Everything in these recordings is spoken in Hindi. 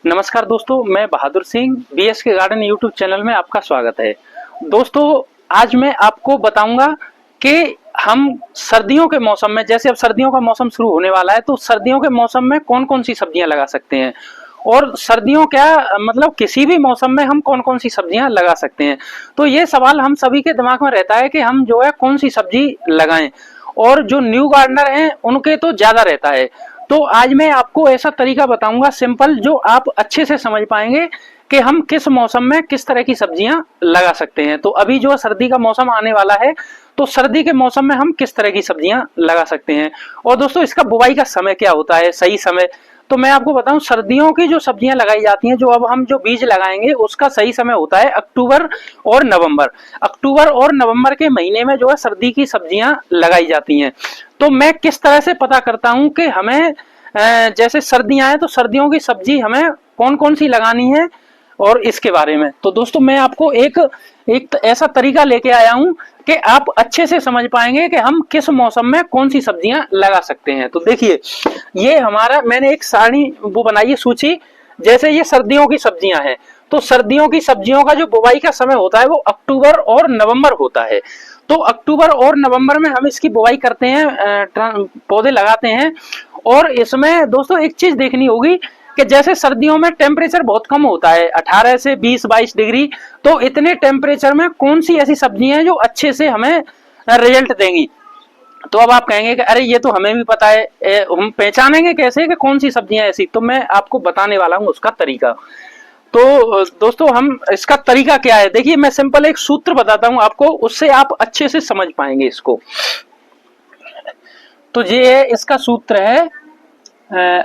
नमस्कार दोस्तों, मैं बहादुर सिंह बीएस के गार्डन यूट्यूब चैनल में आपका स्वागत है। दोस्तों, आज मैं आपको बताऊंगा कि हम सर्दियों के मौसम में, जैसे अब सर्दियों का मौसम शुरू होने वाला है, तो सर्दियों के मौसम में कौन कौन सी सब्जियां लगा सकते हैं और सर्दियों क्या मतलब किसी भी मौसम में हम कौन कौन सी सब्जियां लगा सकते हैं। तो ये सवाल हम सभी के दिमाग में रहता है कि हम जो है कौन सी सब्जी लगाएं, और जो न्यू गार्डनर हैं उनके तो ज्यादा रहता है। तो आज मैं आपको ऐसा तरीका बताऊंगा सिंपल, जो आप अच्छे से समझ पाएंगे कि हम किस मौसम में किस तरह की सब्जियां लगा सकते हैं। तो अभी जो सर्दी का मौसम आने वाला है, तो सर्दी के मौसम में हम किस तरह की सब्जियां लगा सकते हैं। और दोस्तों, इसका बुवाई का समय क्या होता है, सही समय। तो मैं आपको बताऊं, सर्दियों की जो सब्जियां लगाई जाती हैं, जो अब हम जो बीज लगाएंगे, उसका सही समय होता है अक्टूबर और नवंबर। अक्टूबर और नवंबर के महीने में जो है सर्दी की सब्जियां लगाई जाती हैं। तो मैं किस तरह से पता करता हूं कि हमें जैसे सर्दियां हैं तो सर्दियों की सब्जी हमें कौन कौन सी लगानी है, और इसके बारे में तो दोस्तों मैं आपको एक एक ऐसा तरीका लेके आया हूं कि आप अच्छे से समझ पाएंगे कि हम किस मौसम में कौन सी सब्जियां लगा सकते हैं। तो देखिए, ये हमारा मैंने एक सारणी वो बनाई है, सूची। जैसे ये सर्दियों की सब्जियां हैं, तो सर्दियों की सब्जियों का जो बुवाई का समय होता है वो अक्टूबर और नवंबर होता है। तो अक्टूबर और नवंबर में हम इसकी बुवाई करते हैं, पौधे लगाते हैं। और इसमें दोस्तों एक चीज देखनी होगी कि जैसे सर्दियों में टेम्परेचर बहुत कम होता है, 18 से 20-22 डिग्री। तो इतने टेम्परेचर में कौन सी ऐसी सब्जियां हैं जो अच्छे से हमें रिजल्ट देंगी। तो अब आप कहेंगे कि अरे ये तो हमें भी पता है, हम पहचानेंगे कैसे कि कौन सी सब्जियां ऐसी। तो मैं आपको बताने वाला हूं उसका तरीका। तो दोस्तों, हम इसका तरीका क्या है, देखिए मैं सिंपल एक सूत्र बताता हूं आपको, उससे आप अच्छे से समझ पाएंगे इसको। तो ये है, इसका सूत्र है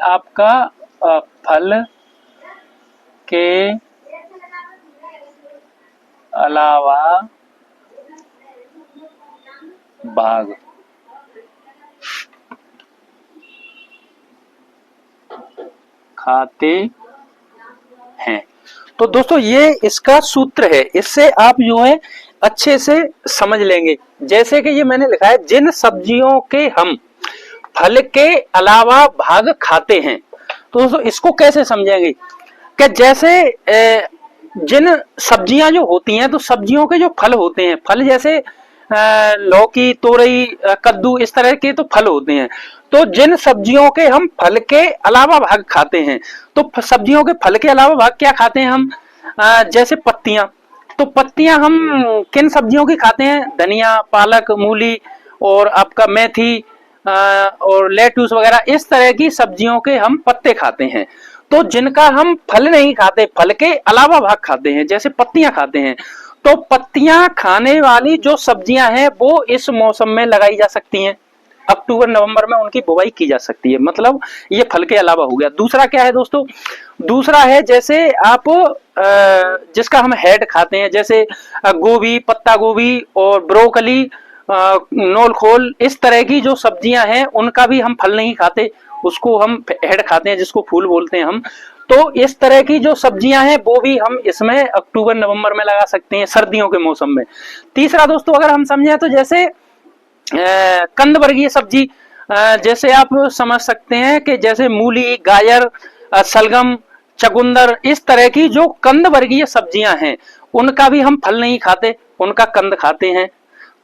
आपका फल के अलावा भाग खाते हैं। तो दोस्तों ये इसका सूत्र है, इससे आप जो है अच्छे से समझ लेंगे। जैसे कि ये मैंने लिखा है, जिन सब्जियों के हम फल के अलावा भाग खाते हैं। तो दोस्तों इसको कैसे समझेंगे कि जैसे जिन सब्जियां जो होती हैं, तो सब्जियों के जो फल होते हैं, फल जैसे लौकी, तोरई, कद्दू, इस तरह के तो फल होते हैं। तो जिन सब्जियों के हम फल के अलावा भाग खाते हैं, तो सब्जियों के फल के अलावा भाग क्या खाते हैं हम, जैसे पत्तियां। तो पत्तियां हम किन सब्जियों की खाते हैं, धनिया, पालक, मूली और आपका मेथी और लेट्यूस वगैरह, इस तरह की सब्जियों के हम पत्ते खाते हैं। तो जिनका हम फल नहीं खाते, फल के अलावा भाग खाते हैं, जैसे पत्तियां खाते हैं। तो पत्तियां खाने वाली जो सब्जियां हैं वो इस मौसम में लगाई जा सकती हैं, अक्टूबर नवंबर में उनकी बुवाई की जा सकती है। मतलब ये फल के अलावा हो गया। दूसरा क्या है दोस्तों, दूसरा है जैसे आप जिसका हम हेड खाते हैं, जैसे गोभी, पत्ता गोभी और ब्रोकली, नोल खोल, इस तरह की जो सब्जियां हैं उनका भी हम फल नहीं खाते, उसको हम हेड खाते हैं, जिसको फूल बोलते हैं हम। तो इस तरह की जो सब्जियां हैं वो भी हम इसमें अक्टूबर नवंबर में लगा सकते हैं, सर्दियों के मौसम में। तीसरा दोस्तों अगर हम समझें तो जैसे कंद वर्गीय सब्जी, जैसे आप समझ सकते हैं कि जैसे मूली, गाजर, सलगम, चकुंदर, इस तरह की जो कंद वर्गीय सब्जियां हैं उनका भी हम फल नहीं खाते, उनका कंद खाते हैं।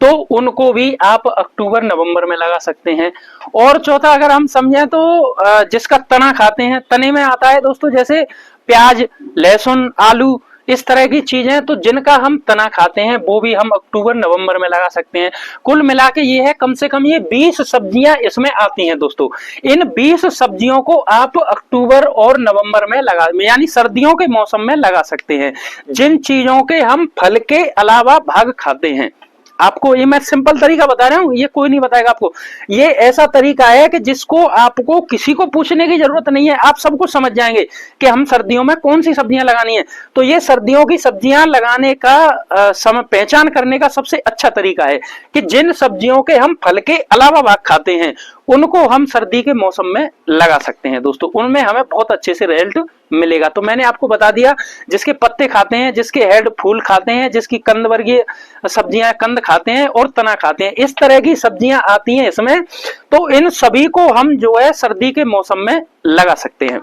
तो उनको भी आप अक्टूबर नवंबर में लगा सकते हैं। और चौथा अगर हम समझें तो जिसका तना खाते हैं, तने में आता है दोस्तों जैसे प्याज, लहसुन, आलू, इस तरह की चीजें। तो जिनका हम तना खाते हैं वो भी हम अक्टूबर नवंबर में लगा सकते हैं। कुल मिला के ये है, कम से कम ये 20 सब्जियां इसमें आती हैं दोस्तों। इन 20 सब्जियों को आप अक्टूबर और नवंबर में लगा, यानी सर्दियों के मौसम में लगा सकते हैं, जिन चीजों के हम फल के अलावा भाग खाते हैं। आपको ये मैं सिंपल तरीका बता रहा हूं, ये कोई नहीं बताएगा आपको। ये ऐसा तरीका है कि जिसको आपको किसी को पूछने की जरूरत नहीं है, आप सब कुछ समझ जाएंगे कि हम सर्दियों में कौन सी सब्जियां लगानी है। तो ये सर्दियों की सब्जियां लगाने का समय पहचान करने का सबसे अच्छा तरीका है कि जिन सब्जियों के हम फल के अलावा भाग खाते हैं उनको हम सर्दी के मौसम में लगा सकते हैं दोस्तों, उनमें हमें बहुत अच्छे से रिजल्ट मिलेगा। तो मैंने आपको बता दिया, जिसके पत्ते खाते हैं, जिसके हेड फूल खाते हैं, जिसकी कंद वर्गीय सब्जियां कंद खाते हैं और तना खाते हैं, इस तरह की सब्जियां आती हैं इसमें। तो इन सभी को हम जो है सर्दी के मौसम में लगा सकते हैं।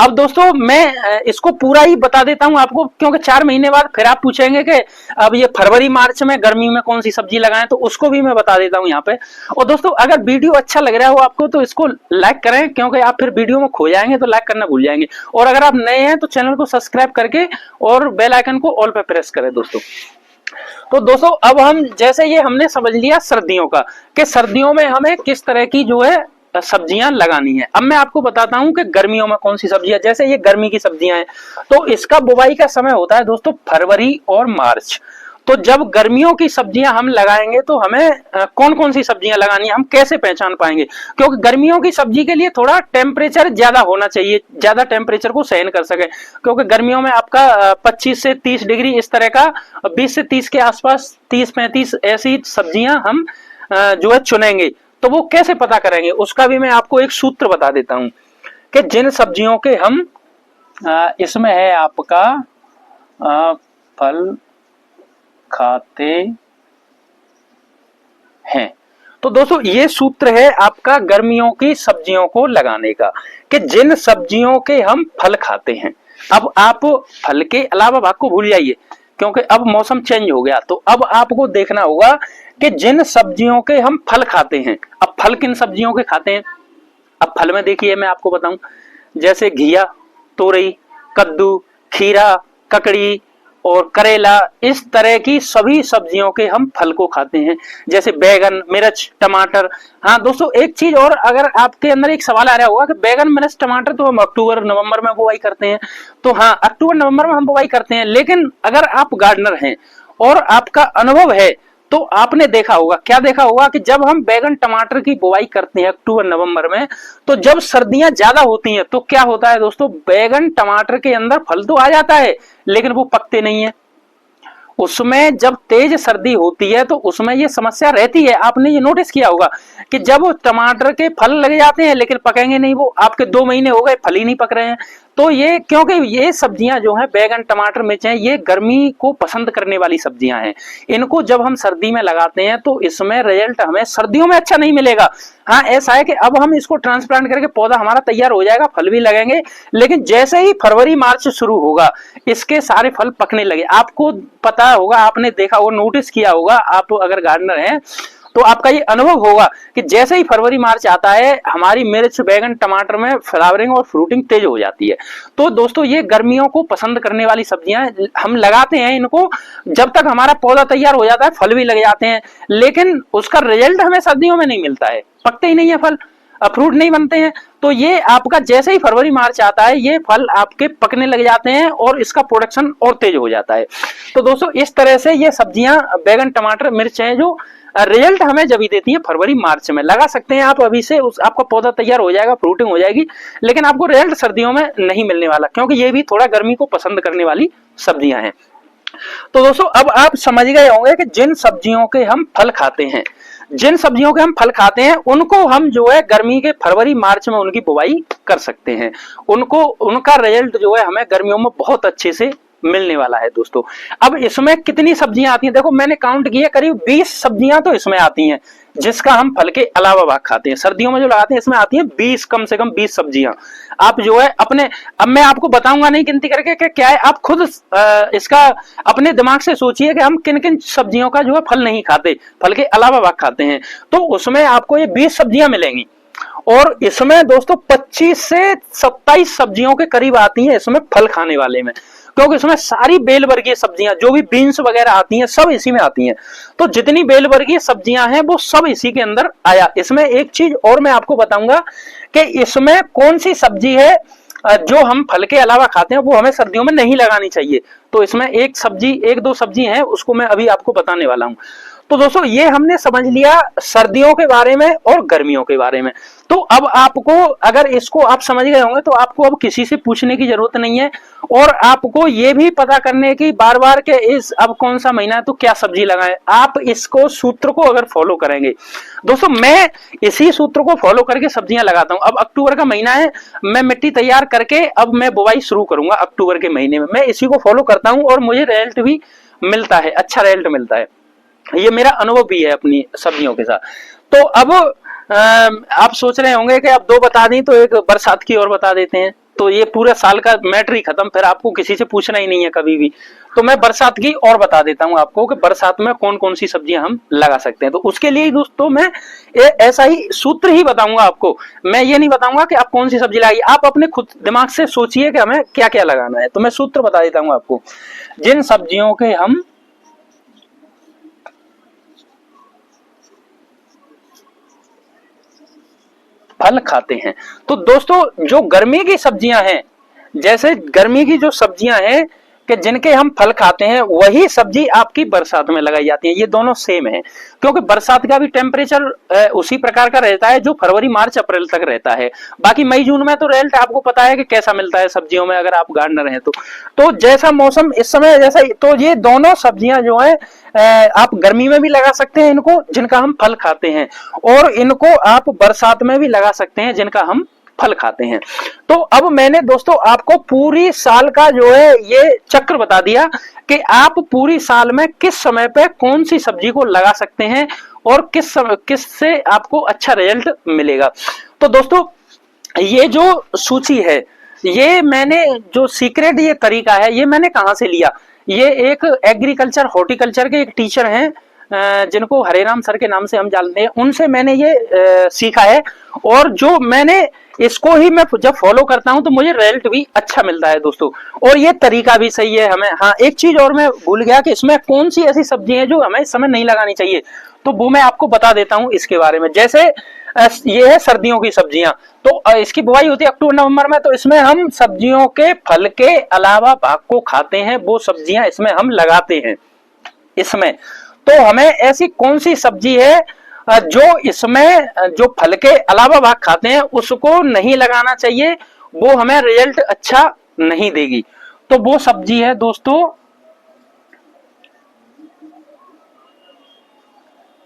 अब दोस्तों मैं इसको पूरा ही बता देता हूं आपको, क्योंकि 4 महीने बाद फिर आप पूछेंगे कि अब ये फरवरी मार्च में गर्मी में कौन सी सब्जी लगाएं, तो उसको भी मैं बता देता हूं यहाँ पे। और दोस्तों अगर वीडियो अच्छा लग रहा हो आपको तो इसको लाइक करें, क्योंकि आप फिर वीडियो में खो जाएंगे तो लाइक करना भूल जाएंगे। और अगर आप नए हैं तो चैनल को सब्सक्राइब करके और बेल आइकन को ऑल पे प्रेस करें दोस्तों। तो दोस्तों अब हम जैसे ये हमने समझ लिया सर्दियों का, कि सर्दियों में हमें किस तरह की जो है सब्जियां लगानी है। अब मैं आपको बताता हूं कि गर्मियों में कौन सी सब्जियां, जैसे ये गर्मी की सब्जियां हैं तो इसका बुवाई का समय होता है दोस्तों फरवरी और मार्च। तो जब गर्मियों की सब्जियां हम लगाएंगे तो हमें कौन कौन सी सब्जियां लगानी है, हम कैसे पहचान पाएंगे? क्योंकि गर्मियों की सब्जी के लिए थोड़ा टेम्परेचर ज्यादा होना चाहिए, ज्यादा टेम्परेचर को सहन कर सके, क्योंकि गर्मियों में आपका 25 से 30 डिग्री इस तरह का, 20 से 30 के आसपास, 30-35 ऐसी सब्जियां हम जो है चुनेंगे। तो वो कैसे पता करेंगे उसका भी मैं आपको एक सूत्र बता देता हूं, कि जिन सब्जियों के हम इसमें है आपका फल खाते हैं। तो दोस्तों ये सूत्र है आपका गर्मियों की सब्जियों को लगाने का, कि जिन सब्जियों के हम फल खाते हैं। अब आप फल के अलावा भाग को भूल जाइए, क्योंकि अब मौसम चेंज हो गया, तो अब आपको देखना होगा कि जिन सब्जियों के हम फल खाते हैं। अब फल किन सब्जियों के खाते हैं? अब फल में देखिए मैं आपको बताऊं, जैसे घिया, तोरई, कद्दू, खीरा, ककड़ी और करेला, इस तरह की सभी सब्जियों के हम फल को खाते हैं। जैसे बैगन, मिर्च, टमाटर। हाँ दोस्तों एक चीज और, अगर आपके अंदर एक सवाल आ रहा होगा कि बैगन, मिर्च, टमाटर तो हम अक्टूबर नवंबर में बुवाई करते हैं, तो हाँ अक्टूबर नवंबर में हम बुवाई करते हैं। लेकिन अगर आप गार्डनर हैं और आपका अनुभव है तो आपने देखा होगा, क्या देखा होगा, कि जब हम बैगन टमाटर की बुवाई करते हैं अक्टूबर नवंबर में, तो जब सर्दियां ज्यादा होती हैं तो क्या होता है दोस्तों, बैगन टमाटर के अंदर फल तो आ जाता है लेकिन वो पकते नहीं है। उसमें जब तेज सर्दी होती है तो उसमें ये समस्या रहती है। आपने ये नोटिस किया होगा कि जब टमाटर के फल लग जाते हैं लेकिन पकेंगे नहीं, वो आपके 2 महीने हो गए फल ही नहीं पक रहे हैं। तो ये क्योंकि ये सब्जियां जो हैं बैगन टमाटर मिर्च हैं, ये गर्मी को पसंद करने वाली सब्जियां हैं। इनको जब हम सर्दी में लगाते हैं तो इसमें रिजल्ट हमें सर्दियों में अच्छा नहीं मिलेगा। हाँ ऐसा है कि अब हम इसको ट्रांसप्लांट करके पौधा हमारा तैयार हो जाएगा, फल भी लगेंगे, लेकिन जैसे ही फरवरी मार्च शुरू होगा इसके सारे फल पकने लगे। आपको पता होगा, आपने देखा होगा, नोटिस किया होगा, आप अगर गार्डनर हैं तो आपका ये अनुभव होगा कि जैसे ही फरवरी मार्च आता है हमारी मिर्च बैगन टमाटर में फ्लावरिंग और फ्रूटिंग तेज हो जाती है। तो दोस्तों ये गर्मियों को पसंद करने वाली सब्जियां हम लगाते हैं, इनको जब तक हमारा पौधा तैयार हो जाता है फल भी लग जाते हैं, लेकिन उसका रिजल्ट हमें सर्दियों में नहीं मिलता है, पकते ही नहीं है फल, फ्रूट नहीं बनते हैं। तो ये आपका जैसे ही फरवरी मार्च आता है ये फल आपके पकने लग जाते हैं और इसका प्रोडक्शन और तेज हो जाता है। तो दोस्तों इस तरह से ये सब्जियां बैगन टमाटर मिर्च है जो रिजल्ट हमें जब ही देती है फरवरी मार्च में। लगा सकते हैं आप अभी से, आपका पौधा तैयार हो जाएगा, फ्रूटिंग हो जाएगी, लेकिन आपको रिजल्ट सर्दियों में नहीं मिलने वाला, क्योंकि ये भी थोड़ा गर्मी को पसंद करने वाली सब्जियां हैं। तो दोस्तों अब आप समझ गए होंगे कि जिन सब्जियों के हम फल खाते हैं, जिन सब्जियों के हम फल खाते हैं उनको हम जो है गर्मी के फरवरी मार्च में उनकी बुवाई कर सकते हैं। उनको उनका रिजल्ट जो है हमें गर्मियों में बहुत अच्छे से मिलने वाला है दोस्तों। अब इसमें कितनी सब्जियां आती हैं, देखो मैंने काउंट किया, करीब 20 सब्जियां तो इसमें आती हैं जिसका हम फल के अलावा भाग खाते हैं। सर्दियों में जो लगाते हैं इसमें आती हैं 20, कम से कम 20 सब्जियां। आप जो है अपने, अब मैं आपको बताऊंगा नहीं गिनती करके कि क्या है, आप खुद इसका अपने दिमाग से सोचिए कि हम किन किन सब्जियों का जो है फल नहीं खाते, फल के अलावा भाग खाते हैं, तो उसमें आपको ये 20 सब्जियां मिलेंगी। और इसमें दोस्तों 25 से 27 सब्जियों के करीब आती हैं इसमें फल खाने वाले में, क्योंकि इसमें सारी बेल वर्गीय सब्जियां जो भी बीन्स वगैरह आती हैं सब इसी में आती हैं। तो जितनी बेल वर्गीय सब्जियां हैं वो सब इसी के अंदर आया। इसमें एक चीज और मैं आपको बताऊंगा कि इसमें कौन सी सब्जी है जो हम फल के अलावा खाते हैं, वो हमें सर्दियों में नहीं लगानी चाहिए। तो इसमें एक दो सब्जी है, उसको मैं अभी आपको बताने वाला हूं। तो दोस्तों ये हमने समझ लिया सर्दियों के बारे में और गर्मियों के बारे में। तो अब आपको, अगर इसको आप समझ गए होंगे तो आपको अब किसी से पूछने की जरूरत नहीं है, और आपको ये भी पता करने की बार बार के इस अब कौन सा महीना है तो क्या सब्जी लगाएं। आप इसको सूत्र को अगर फॉलो करेंगे दोस्तों, मैं इसी सूत्र को फॉलो करके सब्जियां लगाता हूं। अब अक्टूबर का महीना है, मैं मिट्टी तैयार करके अब मैं बुवाई शुरू करूंगा अक्टूबर के महीने में। मैं इसी को फॉलो करता हूं और मुझे रिजल्ट भी मिलता है, अच्छा रिजल्ट मिलता है। ये मेरा अनुभव भी है अपनी सब्जियों के साथ। तो अब आप सोच रहे होंगे कि अब 2 बता दी तो एक बरसात की और बता देते हैं। तो ये पूरे साल का मैटर ही खत्म, फिर आपको किसी से पूछना ही नहीं है कभी भी। तो मैं बरसात की और बता देता हूं आपको कि बरसात में कौन कौन सी सब्जियां हम लगा सकते हैं। तो उसके लिए दोस्तों मैं ऐसा ही सूत्र ही बताऊंगा आपको, मैं ये नहीं बताऊंगा कि आप कौन सी सब्जी लगाइए, आप अपने खुद दिमाग से सोचिए कि हमें क्या क्या लगाना है। तो मैं सूत्र बता देता हूं आपको, जिन सब्जियों के हम फल खाते हैं, तो दोस्तों जो गर्मी की सब्जियां हैं, जैसे गर्मी की जो सब्जियां हैं कि जिनके हम फल खाते हैं, वही सब्जी आपकी बरसात में लगाई जाती है। ये दोनों सेम है, क्योंकि बरसात का भी टेम्परेचर उसी प्रकार का रहता है जो फरवरी मार्च अप्रैल तक रहता है। बाकी मई जून में तो रिजल्ट आपको पता है कि कैसा मिलता है सब्जियों में, अगर आप गार्डनर हैं तो जैसा मौसम इस समय जैसा, तो ये दोनों सब्जियां जो है आप गर्मी में भी लगा सकते हैं इनको, जिनका हम फल खाते हैं, और इनको आप बरसात में भी लगा सकते हैं जिनका हम फल खाते हैं। तो अब मैंने दोस्तों आपको पूरी साल का जो है ये चक्र बता दिया कि आप पूरी साल में किस समय पे कौन सी सब्जी को लगा सकते हैं और किस से आपको अच्छा रिजल्ट मिलेगा। तो दोस्तों ये जो सूची है, ये मैंने जो सीक्रेट ये तरीका है, ये मैंने कहां से लिया, ये एक एग्रीकल्चर हॉर्टिकल्चर के एक टीचर हैं जिनको हरेराम सर के नाम से हम जानते हैं, उनसे मैंने ये सीखा है। और जो मैंने इसको ही मैं जब फॉलो करता हूं तो मुझे रिजल्ट भी अच्छा मिलता है दोस्तों, और ये तरीका भी सही है हमें। हाँ, एक चीज और मैं भूल गया कि इसमें कौन सी ऐसी सब्जी है जो हमें इस समय नहीं लगानी चाहिए, तो वो मैं आपको बता देता हूं इसके बारे में। जैसे ये है सर्दियों की सब्जियां, तो इसकी बुआई होती है अक्टूबर नवंबर में, तो इसमें हम सब्जियों के फल के अलावा भाग को खाते हैं, वो सब्जियां इसमें हम लगाते हैं इसमें। तो हमें ऐसी कौन सी सब्जी है जो इसमें जो फल के अलावा भाग खाते हैं उसको नहीं लगाना चाहिए, वो हमें रिजल्ट अच्छा नहीं देगी। तो वो सब्जी है दोस्तों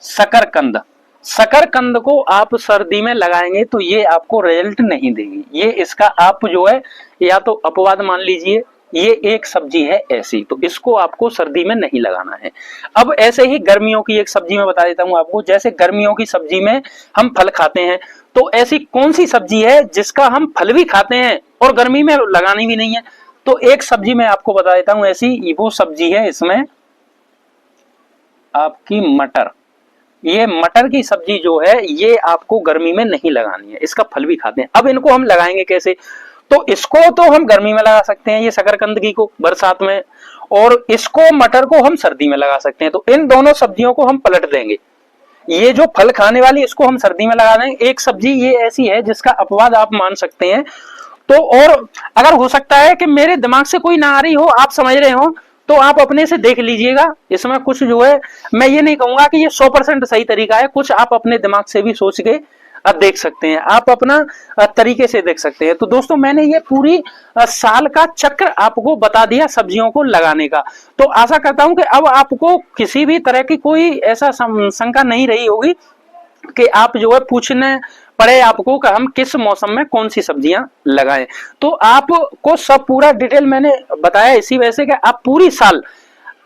शकरकंद। शकरकंद को आप सर्दी में लगाएंगे तो ये आपको रिजल्ट नहीं देगी, ये इसका आप जो है या तो अपवाद मान लीजिए, ये एक सब्जी है ऐसी, तो इसको आपको सर्दी में नहीं लगाना है। अब ऐसे ही गर्मियों की एक सब्जी में बता देता हूं आपको, जैसे गर्मियों की सब्जी में हम फल खाते हैं, तो ऐसी कौन सी सब्जी है जिसका हम फल भी खाते हैं और गर्मी में लगानी भी नहीं है। तो एक सब्जी मैं आपको बता देता हूं ऐसी, वो सब्जी है इसमें आपकी मटर। ये मटर की सब्जी जो है ये आपको गर्मी में नहीं लगानी है, इसका फल भी खाते हैं। अब इनको हम लगाएंगे कैसे, तो इसको तो हम गर्मी में लगा सकते हैं, ये शकरकंद को बरसात में, और इसको मटर को हम सर्दी में लगा सकते हैं। तो इन दोनों सब्जियों को हम पलट देंगे, ये जो फल खाने वाली इसको हम सर्दी में लगा देंगे। एक सब्जी ये ऐसी है जिसका अपवाद आप मान सकते हैं। तो और अगर हो सकता है कि मेरे दिमाग से कोई ना आ रही हो, आप समझ रहे हो, तो आप अपने से देख लीजिएगा, इसमें कुछ जो है मैं ये नहीं कहूंगा कि ये 100% सही तरीका है, कुछ आप अपने दिमाग से भी सोच के देख सकते हैं, आप अपना तरीके से देख सकते हैं। तो दोस्तों मैंने ये पूरी साल का चक्र आपको बता दिया सब्जियों को लगाने का। तो आशा करता हूं कि अब आपको किसी भी तरह की कोई ऐसा शंका नहीं रही होगी कि आप जो है पूछने पड़े आपको कि हम किस मौसम में कौन सी सब्जियां लगाएं। तो आपको सब पूरा डिटेल मैंने बताया इसी वजह से कि आप पूरी साल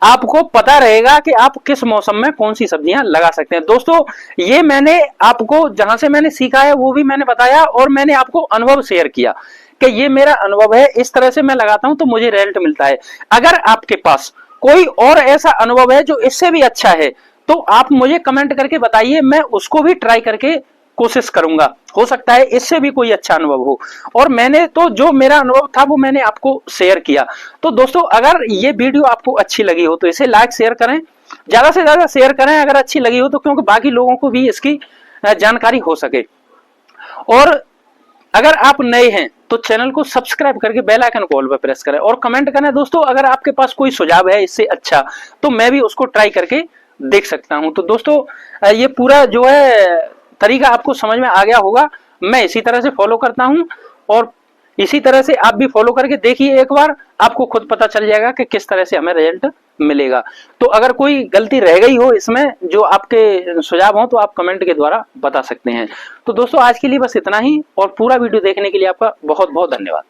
आपको पता रहेगा कि आप किस मौसम में कौन सी सब्जियां लगा सकते हैं। दोस्तों ये मैंने आपको जहां से मैंने सीखा है वो भी मैंने बताया, और मैंने आपको अनुभव शेयर किया कि ये मेरा अनुभव है, इस तरह से मैं लगाता हूं तो मुझे रिजल्ट मिलता है। अगर आपके पास कोई और ऐसा अनुभव है जो इससे भी अच्छा है तो आप मुझे कमेंट करके बताइए, मैं उसको भी ट्राई करके कोशिश करूंगा, हो सकता है इससे भी कोई अच्छा अनुभव हो। और मैंने तो जो मेरा अनुभव था वो मैंने आपको शेयर किया। तो दोस्तों अगर ये वीडियो आपको अच्छी लगी हो तो इसे लाइक शेयर करें, ज्यादा से ज्यादा शेयर करें अगर अच्छी लगी हो तो, क्योंकि बाकी लोगों को भी इसकी जानकारी हो सके। और अगर आप नए हैं तो चैनल को सब्सक्राइब करके बेल आइकन को ऑल पर प्रेस करें, और कमेंट करें दोस्तों अगर आपके पास कोई सुझाव है इससे अच्छा तो मैं भी उसको ट्राई करके देख सकता हूं। तो दोस्तों ये पूरा जो है तरीका आपको समझ में आ गया होगा, मैं इसी तरह से फॉलो करता हूं, और इसी तरह से आप भी फॉलो करके देखिए, एक बार आपको खुद पता चल जाएगा कि किस तरह से हमें रिजल्ट मिलेगा। तो अगर कोई गलती रह गई हो इसमें जो आपके सुझाव हो तो आप कमेंट के द्वारा बता सकते हैं। तो दोस्तों आज के लिए बस इतना ही, और पूरा वीडियो देखने के लिए आपका बहुत बहुत धन्यवाद।